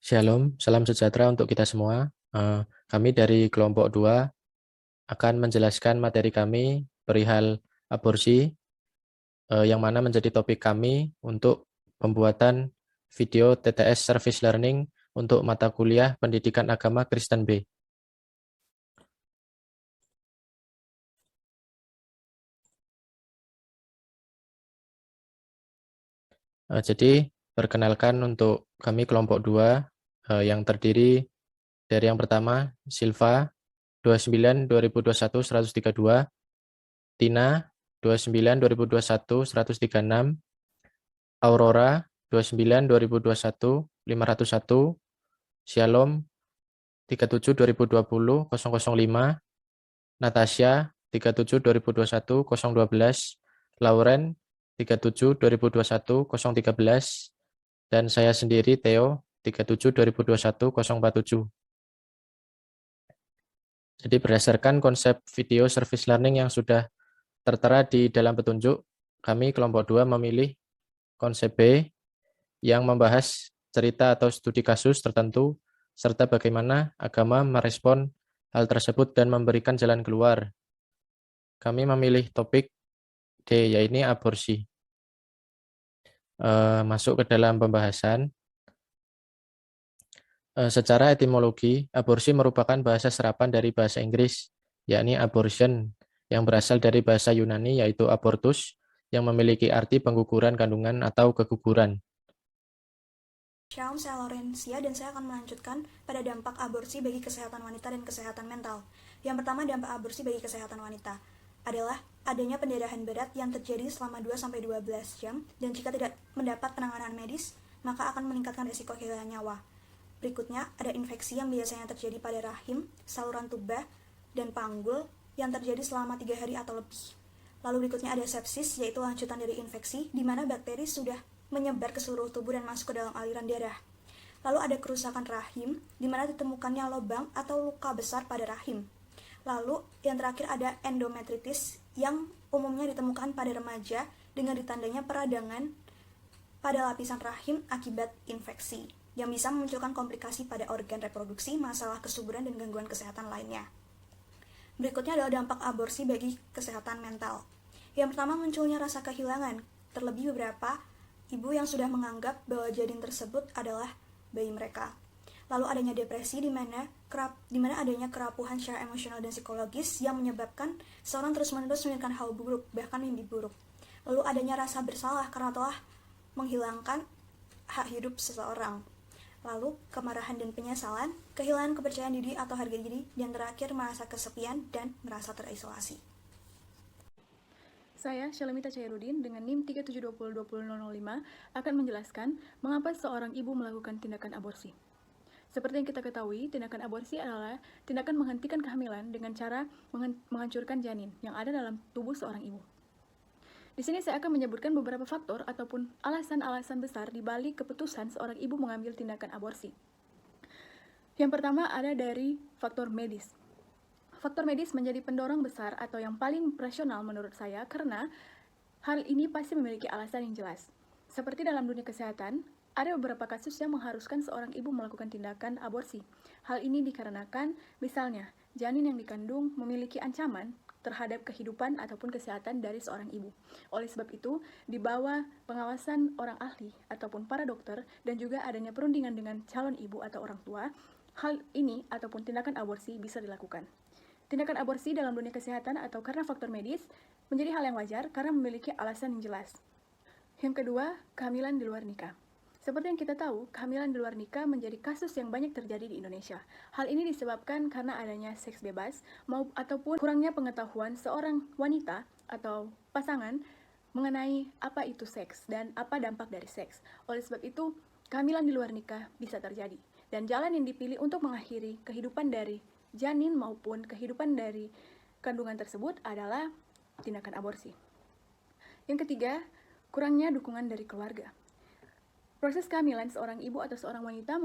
Shalom, salam sejahtera untuk kita semua. Kami dari kelompok 2 akan menjelaskan materi kami perihal aborsi, yang mana menjadi topik kami untuk pembuatan video TTS Service Learning untuk mata kuliah Pendidikan Agama Kristen B. Jadi, perkenalkan untuk kami kelompok 2 yang terdiri dari yang pertama, Silva, 29 2021 132, Tina, 29 2021 136, Aurora, 29 2021 501, Shalom, 37 2020 005, Natasha, 37 2021 012, Lauren, 37 2021 013, dan saya sendiri Theo, 37 2021 047. Jadi berdasarkan konsep video service learning yang sudah tertera di dalam petunjuk, kami kelompok 2 memilih konsep B yang membahas cerita atau studi kasus tertentu, serta bagaimana agama merespon hal tersebut dan memberikan jalan keluar. Kami memilih topik D, yaitu aborsi. Masuk ke dalam pembahasan. Secara etimologi, aborsi merupakan bahasa serapan dari bahasa Inggris, yakni abortion, yang berasal dari bahasa Yunani yaitu abortus, yang memiliki arti pengguguran kandungan atau keguguran. Shalom, saya Laurencia dan saya akan melanjutkan pada dampak aborsi bagi kesehatan wanita dan kesehatan mental. Yang pertama, dampak aborsi bagi kesehatan wanita adalah adanya pendarahan berat yang terjadi selama 2-12 jam dan jika tidak mendapat penanganan medis, maka akan meningkatkan risiko kehilangan nyawa. Berikutnya, ada infeksi yang biasanya terjadi pada rahim, saluran tuba, dan panggul yang terjadi selama 3 hari atau lebih. Lalu berikutnya ada sepsis, yaitu lanjutan dari infeksi, di mana bakteri sudah menyebar ke seluruh tubuh dan masuk ke dalam aliran darah. Lalu ada kerusakan rahim, di mana ditemukannya lubang atau luka besar pada rahim. Lalu yang terakhir ada endometritis, yang umumnya ditemukan pada remaja dengan ditandanya peradangan pada lapisan rahim akibat infeksi, yang bisa memunculkan komplikasi pada organ reproduksi, masalah kesuburan, dan gangguan kesehatan lainnya. Berikutnya adalah dampak aborsi bagi kesehatan mental. Yang pertama, munculnya rasa kehilangan, terlebih beberapa ibu yang sudah menganggap bahwa janin tersebut adalah bayi mereka. Lalu adanya depresi di mana adanya kerapuhan secara emosional dan psikologis yang menyebabkan seorang terus-menerus memikirkan hal buruk, bahkan mimpi buruk. Lalu adanya rasa bersalah karena telah menghilangkan hak hidup seseorang. Lalu kemarahan dan penyesalan, kehilangan kepercayaan diri atau harga diri, dan terakhir merasa kesepian dan merasa terisolasi. Saya, Syalamita Cairudin, dengan NIM 372020005 akan menjelaskan mengapa seorang ibu melakukan tindakan aborsi. Seperti yang kita ketahui, tindakan aborsi adalah tindakan menghentikan kehamilan dengan cara menghancurkan janin yang ada dalam tubuh seorang ibu. Di sini saya akan menyebutkan beberapa faktor ataupun alasan-alasan besar di balik keputusan seorang ibu mengambil tindakan aborsi. Yang pertama ada dari faktor medis. Faktor medis menjadi pendorong besar atau yang paling rasional menurut saya karena hal ini pasti memiliki alasan yang jelas. Seperti dalam dunia kesehatan, ada beberapa kasus yang mengharuskan seorang ibu melakukan tindakan aborsi. Hal ini dikarenakan, misalnya, janin yang dikandung memiliki ancaman terhadap kehidupan ataupun kesehatan dari seorang ibu. Oleh sebab itu, di bawah pengawasan orang ahli ataupun para dokter dan juga adanya perundingan dengan calon ibu atau orang tua, hal ini ataupun tindakan aborsi bisa dilakukan. Tindakan aborsi dalam dunia kesehatan atau karena faktor medis menjadi hal yang wajar karena memiliki alasan yang jelas. Yang kedua, kehamilan di luar nikah. Seperti yang kita tahu, kehamilan di luar nikah menjadi kasus yang banyak terjadi di Indonesia. Hal ini disebabkan karena adanya seks bebas ataupun kurangnya pengetahuan seorang wanita atau pasangan mengenai apa itu seks dan apa dampak dari seks. Oleh sebab itu, kehamilan di luar nikah bisa terjadi. Dan jalan yang dipilih untuk mengakhiri kehidupan dari janin maupun kehidupan dari kandungan tersebut adalah tindakan aborsi. Yang ketiga, kurangnya dukungan dari keluarga. Proses kehamilan seorang ibu atau seorang wanita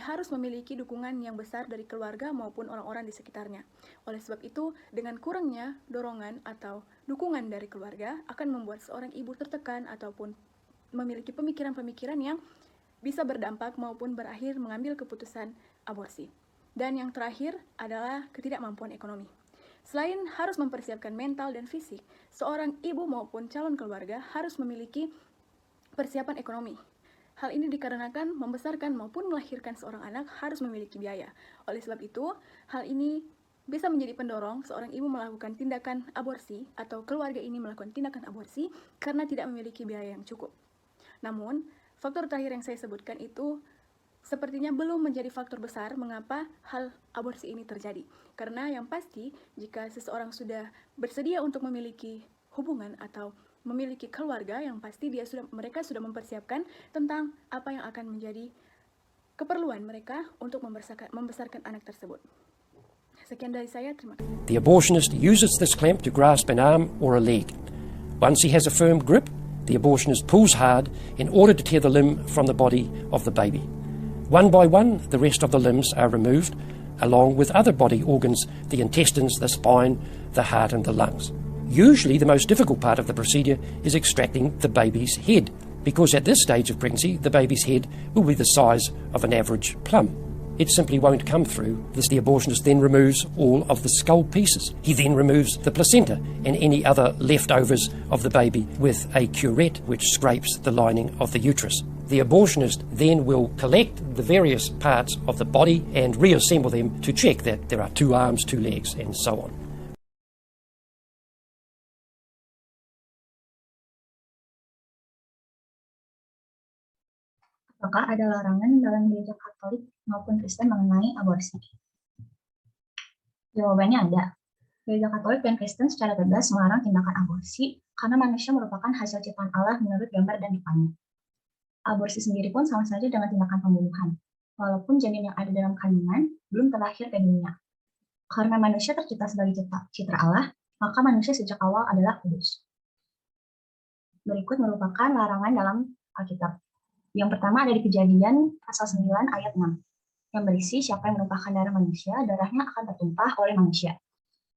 harus memiliki dukungan yang besar dari keluarga maupun orang-orang di sekitarnya. Oleh sebab itu, dengan kurangnya dorongan atau dukungan dari keluarga akan membuat seorang ibu tertekan ataupun memiliki pemikiran-pemikiran yang bisa berdampak maupun berakhir mengambil keputusan aborsi. Dan yang terakhir adalah ketidakmampuan ekonomi. Selain harus mempersiapkan mental dan fisik, seorang ibu maupun calon keluarga harus memiliki persiapan ekonomi. Hal ini dikarenakan membesarkan maupun melahirkan seorang anak harus memiliki biaya. Oleh sebab itu, hal ini bisa menjadi pendorong seorang ibu melakukan tindakan aborsi atau keluarga ini melakukan tindakan aborsi karena tidak memiliki biaya yang cukup. Namun, faktor terakhir yang saya sebutkan itu sepertinya belum menjadi faktor besar mengapa hal aborsi ini terjadi. Karena yang pasti, jika seseorang sudah bersedia untuk memiliki hubungan atau memiliki keluarga, yang pasti mereka sudah mempersiapkan tentang apa yang akan menjadi keperluan mereka untuk membesarkan anak tersebut. Sekian dari saya, terima kasih. The abortionist uses this clamp to grasp an arm or a leg. Once he has a firm grip, the abortionist pulls hard in order to tear the limb from the body of the baby. One by one, the rest of the limbs are removed, along with other body organs, the intestines, the spine, the heart and the lungs. Usually the most difficult part of the procedure is extracting the baby's head, because at this stage of pregnancy, the baby's head will be the size of an average plum. It simply won't come through. The abortionist then removes all of the skull pieces. He then removes the placenta and any other leftovers of the baby with a curette, which scrapes the lining of the uterus. The abortionist then will collect the various parts of the body and reassemble them to check that there are 2 arms, 2 legs, and so on. Apakah ada larangan dalam gereja Katolik maupun Kristen mengenai aborsi? Jawabannya ada. Gereja Katolik dan Kristen secara tegas melarang tindakan aborsi karena manusia merupakan hasil ciptaan Allah menurut gambar dan rupanya. Aborsi sendiri pun sama saja dengan tindakan pembunuhan, walaupun janin yang ada dalam kandungan belum terlahir ke dunia. Karena manusia tercipta sebagai citra Allah, maka manusia sejak awal adalah kudus. Berikut merupakan larangan dalam Alkitab. Yang pertama ada di Kejadian pasal 9 ayat 6, yang berisi siapa yang menumpahkan darah manusia, darahnya akan tertumpah oleh manusia.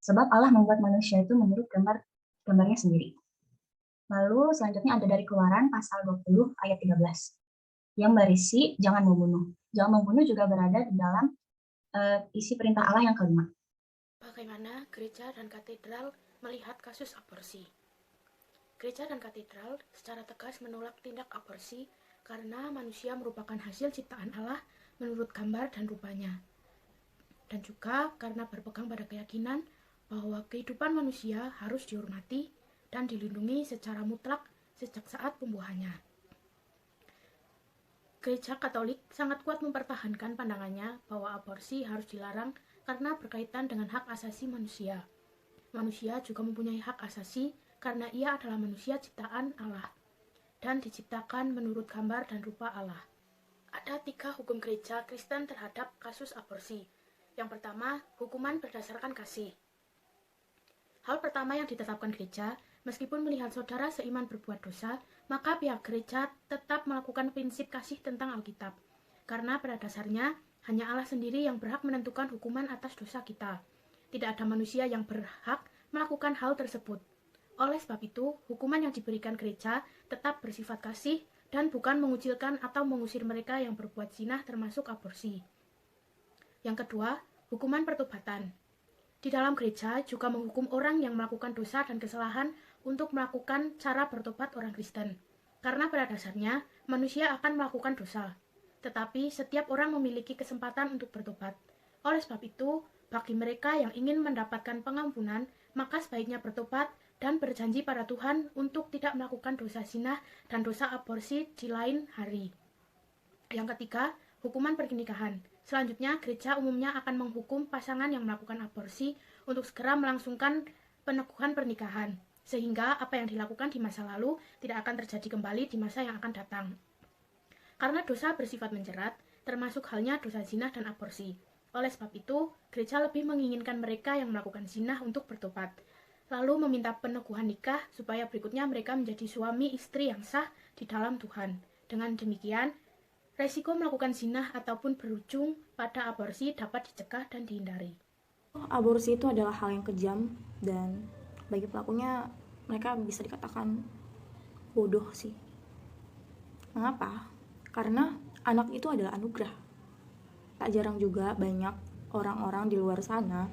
Sebab Allah membuat manusia itu menurut gambarnya sendiri. Lalu selanjutnya ada dari Keluaran pasal 20 ayat 13 yang berisi jangan membunuh. Jangan membunuh juga berada di dalam isi perintah Allah yang kelima. Bagaimana gereja dan katedral melihat kasus aborsi? Gereja dan katedral secara tegas menolak tindak aborsi karena manusia merupakan hasil ciptaan Allah menurut gambar dan rupanya. Dan juga karena berpegang pada keyakinan bahwa kehidupan manusia harus dihormati dan dilindungi secara mutlak sejak saat pembuahannya. Gereja Katolik sangat kuat mempertahankan pandangannya bahwa aborsi harus dilarang karena berkaitan dengan hak asasi manusia. Manusia juga mempunyai hak asasi karena ia adalah manusia ciptaan Allah dan diciptakan menurut gambar dan rupa Allah. Ada 3 hukum gereja Kristen terhadap kasus aborsi. Yang pertama, hukuman berdasarkan kasih. Hal pertama yang ditetapkan gereja, meskipun melihat saudara seiman berbuat dosa, maka pihak gereja tetap melakukan prinsip kasih tentang Alkitab. Karena pada dasarnya, hanya Allah sendiri yang berhak menentukan hukuman atas dosa kita. Tidak ada manusia yang berhak melakukan hal tersebut. Oleh sebab itu, hukuman yang diberikan gereja tetap bersifat kasih dan bukan mengucilkan atau mengusir mereka yang berbuat zina termasuk aborsi. Yang kedua, hukuman pertobatan. Di dalam gereja juga menghukum orang yang melakukan dosa dan kesalahan untuk melakukan cara bertobat orang Kristen. Karena pada dasarnya, manusia akan melakukan dosa. Tetapi setiap orang memiliki kesempatan untuk bertobat. Oleh sebab itu, bagi mereka yang ingin mendapatkan pengampunan, maka sebaiknya bertobat dan berjanji pada Tuhan untuk tidak melakukan dosa zina dan dosa aborsi di lain hari. Yang ketiga, hukuman pernikahan. Selanjutnya, gereja umumnya akan menghukum pasangan yang melakukan aborsi untuk segera melangsungkan peneguhan pernikahan, sehingga apa yang dilakukan di masa lalu tidak akan terjadi kembali di masa yang akan datang. Karena dosa bersifat menjerat, termasuk halnya dosa zina dan aborsi. Oleh sebab itu, gereja lebih menginginkan mereka yang melakukan zina untuk bertobat, lalu meminta peneguhan nikah supaya berikutnya mereka menjadi suami istri yang sah di dalam Tuhan. Dengan demikian, resiko melakukan zina ataupun berujung pada aborsi dapat dicegah dan dihindari. Aborsi itu adalah hal yang kejam dan bagi pelakunya mereka bisa dikatakan bodoh sih. Mengapa? Karena Anak itu adalah anugerah. Tak jarang juga banyak orang-orang di luar sana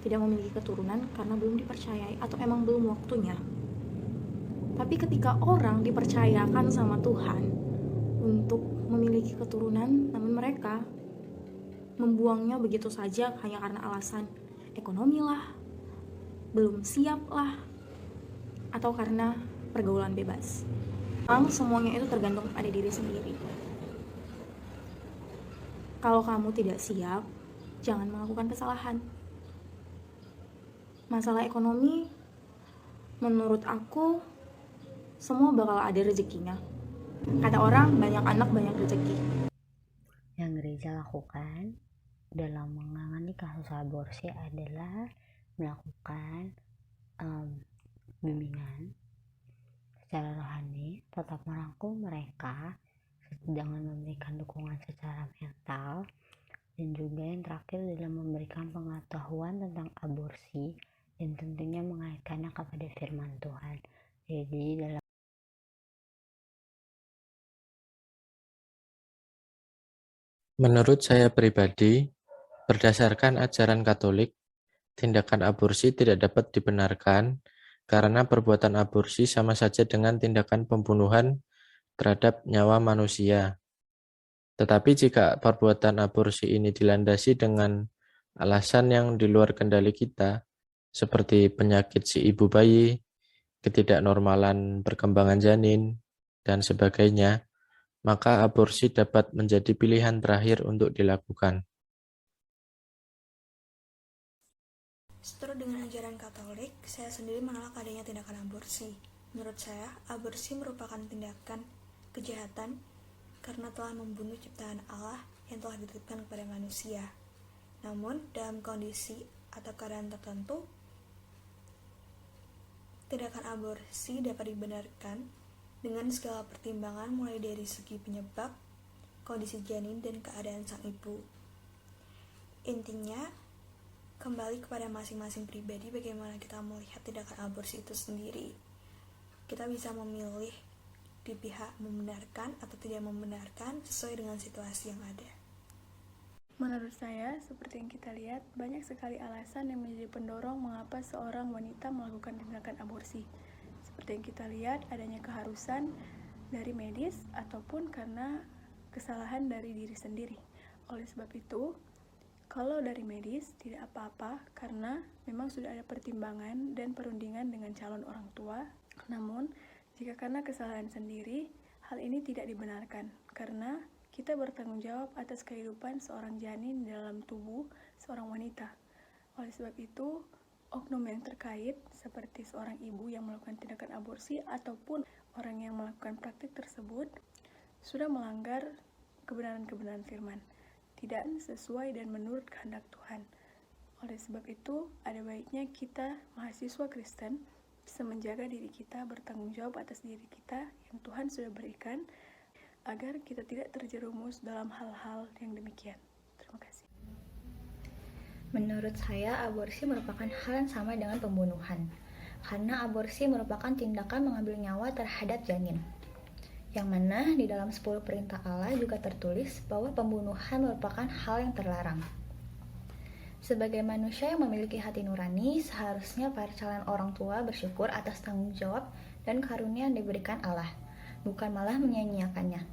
tidak memiliki keturunan karena belum dipercayai atau emang belum waktunya. Tapi ketika orang dipercayakan sama Tuhan untuk memiliki keturunan, namun mereka membuangnya begitu saja hanya karena alasan ekonomi lah, belum siap lah, atau karena pergaulan bebas. Memang semuanya itu tergantung pada diri sendiri. Kalau kamu tidak siap, jangan melakukan kesalahan. Masalah ekonomi, menurut aku, semua bakal ada rezekinya. Kata orang, banyak anak, banyak rezeki. Yang gereja lakukan dalam menangani kasus aborsi adalah melakukan bimbingan secara rohani, tetap merangkul mereka dengan memberikan dukungan secara mental, dan juga yang terakhir adalah memberikan pengetahuan tentang aborsi dan tentunya mengaitkannya kepada firman Tuhan. Jadi dalam Menurut saya pribadi, berdasarkan ajaran Katolik, tindakan aborsi tidak dapat dibenarkan karena perbuatan aborsi sama saja dengan tindakan pembunuhan terhadap nyawa manusia. Tetapi jika perbuatan aborsi ini dilandasi dengan alasan yang di luar kendali kita, seperti penyakit si ibu bayi, ketidaknormalan perkembangan janin, dan sebagainya, maka aborsi dapat menjadi pilihan terakhir untuk dilakukan. Seturut dengan ajaran Katolik, saya sendiri menolak adanya tindakan aborsi. Menurut saya, aborsi merupakan tindakan kejahatan karena telah membunuh ciptaan Allah yang telah dititipkan kepada manusia. Namun, dalam kondisi atau keadaan tertentu, tindakan aborsi dapat dibenarkan dengan segala pertimbangan mulai dari segi penyebab, kondisi janin, dan keadaan sang ibu. Intinya, kembali kepada masing-masing pribadi bagaimana kita melihat tindakan aborsi itu sendiri. Kita bisa memilih di pihak membenarkan atau tidak membenarkan sesuai dengan situasi yang ada. Menurut saya, seperti yang kita lihat, banyak sekali alasan yang menjadi pendorong mengapa seorang wanita melakukan tindakan aborsi. Seperti yang kita lihat, adanya keharusan dari medis ataupun karena kesalahan dari diri sendiri. Oleh sebab itu, kalau dari medis tidak apa-apa karena memang sudah ada pertimbangan dan perundingan dengan calon orang tua. Namun, jika karena kesalahan sendiri, hal ini tidak dibenarkan karena kita bertanggung jawab atas kehidupan seorang janin dalam tubuh seorang wanita. Oleh sebab itu, oknum yang terkait seperti seorang ibu yang melakukan tindakan aborsi ataupun orang yang melakukan praktik tersebut sudah melanggar kebenaran-kebenaran firman, tidak sesuai dan menurut kehendak Tuhan. Oleh sebab itu, ada baiknya kita mahasiswa Kristen bisa menjaga diri kita, bertanggung jawab atas diri kita yang Tuhan sudah berikan, agar kita tidak terjerumus dalam hal-hal yang demikian. Terima kasih. Menurut saya, aborsi merupakan hal yang sama dengan pembunuhan, karena aborsi merupakan tindakan mengambil nyawa terhadap janin. Yang mana di dalam 10 perintah Allah juga tertulis bahwa pembunuhan merupakan hal yang terlarang. Sebagai manusia yang memiliki hati nurani, seharusnya para calon orang tua bersyukur atas tanggung jawab dan karunia yang diberikan Allah, bukan malah menyia-nyiakannya.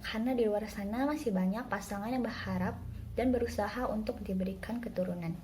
Karena di luar sana masih banyak pasangan yang berharap dan berusaha untuk diberikan keturunan.